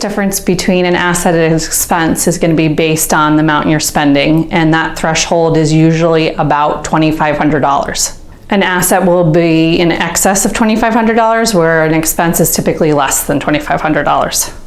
biggest difference between an asset and an expense is going to be based on the amount you're spending, and that threshold is usually about $2,500. An asset will be in excess of $2,500, where an expense is typically less than $2,500.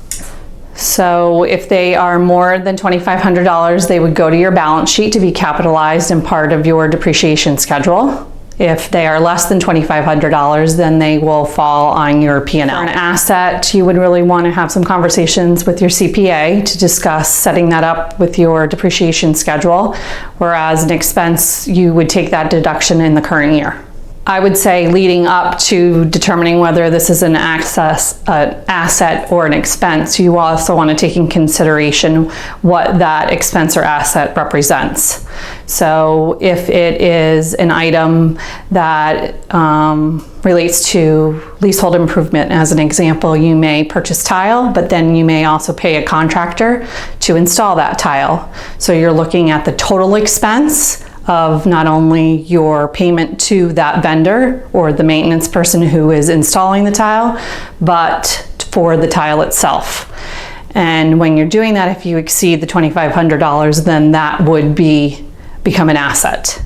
So if they are more than $2,500, they would go to your balance sheet to be capitalized and part of your depreciation schedule. If they are less than $2,500, then they will fall on your P&L. For an asset, you would really want to have some conversations with your CPA to discuss setting that up with your depreciation schedule, whereas an expense, you would take that deduction in the current year. I would say leading up to determining whether this is an asset or an expense, you also want to take in consideration what that expense or asset represents. So if it is an item that relates to leasehold improvement, as an example, you may purchase tile, but then you may also pay a contractor to install that tile. So you're looking at the total expense of not only your payment to that vendor or the maintenance person who is installing the tile, but for the tile itself. And when you're doing that, if you exceed the $2,500, then that would become an asset.